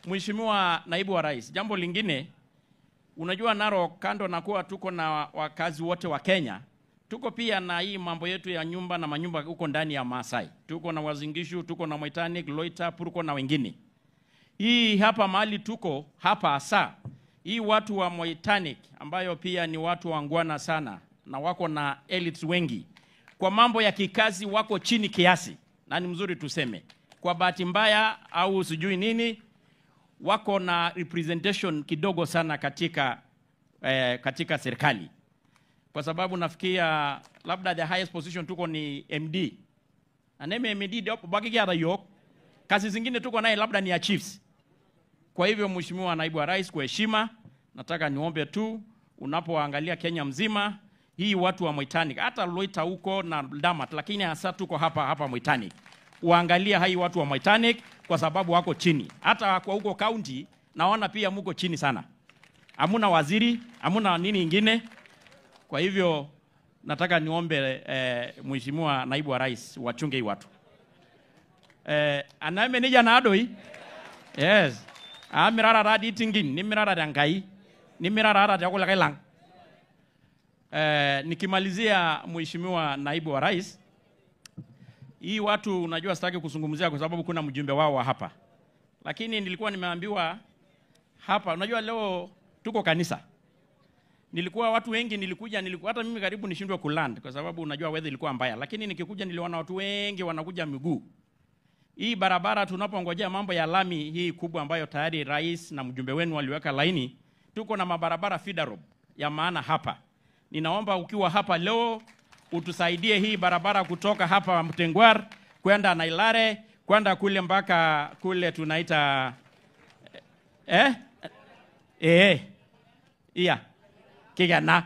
Mheshimiwa Naibu wa Rais, jambo lingine, unajua Narok kando na kuwa tuko na wakazi wote wa Kenya, tuko pia na hii mambo yetu ya nyumba na manyumba huko ndani ya Maasai. Tuko na Wazingishu, tuko na Moitanic, Loita, Purko na wengine. Hii hapa mahali tuko hapa hasa, hii watu wa Moitanic ambayo pia ni watu wangwana sana na wako na elites wengi, kwa mambo ya kikazi wako chini kiasi, na ni mzuri tuseme, kwa bahati mbaya au sijui nini, wako na representation kidogo sana katika serikali. Kwa sababu nafikia labda the highest position tuko ni MD. Aneme MD ndio baki kia yok. Kazi zingine tuko naye labda ni ya chiefs. Kwa hivyo Mheshimiwa Naibu wa Rais, kwa heshima nataka niombe tu unapoangalia Kenya mzima, hii watu wa Moitanic, hata Loita huko na Damat, lakini hasa tuko hapa Moitanic. Uangalia hai watu wa Moitanic kwa sababu wako chini. Hata kwa huko county naona pia mko chini sana. Hamuna waziri, hamuna nini ingine. Kwa hivyo nataka niombe Mheshimiwa Naibu wa Rais wachunge hii watu. Aname nija na adoi. Yes. Amirara radi tingin, nimirara rangai, nimirara radi yakula kailang. Nikimalizia Mheshimiwa Naibu wa Rais, hii watu unajua sitaki kuzungumzia kwa sababu kuna mjumbe wao wa hapa. Lakini nilikuwa nimeambiwa hapa, unajua leo tuko kanisa. Nilikuwa watu wengi nilikuwa hata mimi karibu nishindwe kuland kwa sababu unajua weather ilikuwa mbaya, lakini nikikuja niliona watu wengi wanakuja miguu. Hii barabara tunapongojea mambo ya lami hii kubwa ambayo tayari rais na mjumbe wenu waliweka laini, tuko na mabarabara feeder road ya maana hapa. Ninaomba ukiwa hapa leo utusaidie hii barabara kutoka hapa Mtengwar kwenda Nailare, kwenda kule mpaka kule tunaita Kigana.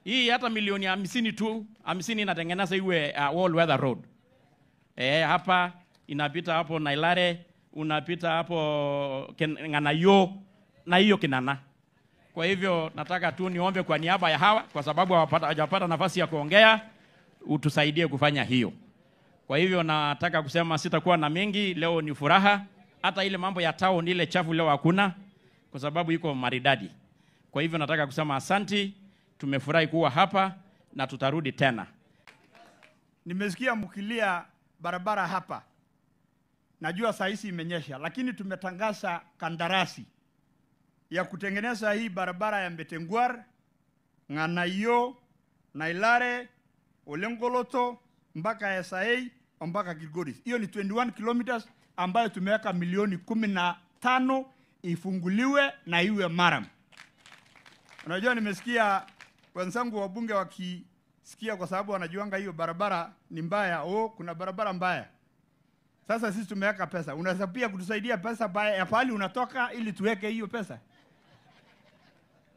Hii hata milioni 50 tu, 50 inatengeneza iwe all weather road. Hapa inapita hapo Nailare, unapita hapo Nganayo na hiyo Kinana. Kwa hivyo nataka tu niombe kwa niaba ya hawa kwa sababu hawajapata nafasi ya kuongea, utusaidie kufanya hiyo. Kwa hivyo nataka kusema sitakuwa na mengi, leo ni furaha. Hata ile mambo ya town ile chafu leo hakuna kwa sababu iko maridadi. Kwa hivyo nataka kusema asanti, tumefurahi kuwa hapa na tutarudi tena. Nimesikia mkilia barabara hapa. Najua saa hizi imenyesha, lakini tumetangaza kandarasi ya kutengeneza hii barabara ya Mtengwar, Nganayo, Nailare, Olengoloto, mpaka SAA, mpaka Kilgoris. Hiyo ni 21 kilometers ambayo tumeweka milioni 15 ifunguliwe na iwe maram. Unajua nimesikia wenzangu wabunge wakisikia kwa sababu wanajuanga hiyo barabara ni mbaya. Kuna barabara mbaya. Sasa sisi tumeweka pesa. Unaweza pia kutusaidia pesa ya pahali unatoka ili tuweke hiyo pesa.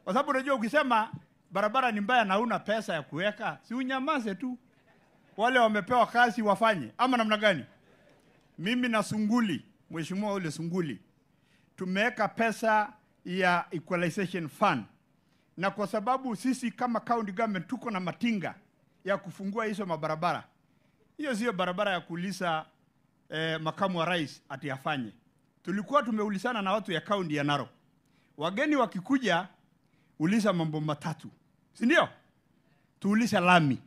Kwa sababu unajua ukisema barabara ni mbaya na huna pesa ya kuweka, si unyamaze tu. Wale wamepewa kazi wafanye. Ama namna gani? Mimi na Sunguli, Mheshimiwa ule Sunguli, tumeweka pesa ya equalization fund. Na kwa sababu sisi kama county government tuko na matinga ya kufungua hizo mabarabara. Hiyo sio barabara ya kuuliza makamu wa rais ati afanye. Tulikuwa tumeulisana na watu ya county ya Narok. Wageni wakikuja uliza mambo matatu. Si ndio? Tuulize lami.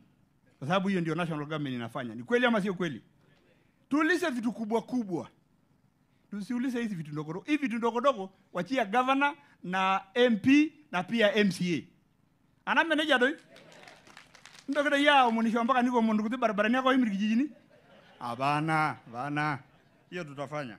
Kwa sababu hiyo ndio national government inafanya. Ni kweli ama sio kweli? Tuulize vitu kubwa kubwa. Tusiulize hizi vitu ndogo ndogo. Hivi vitu ndogo ndogo wachia governor na MP na pia MCA. Ana manager doi. Ndio kada yao munisho mpaka niko mundu kuti barabara ni yako himi kijijini. Bana. Hiyo tutafanya.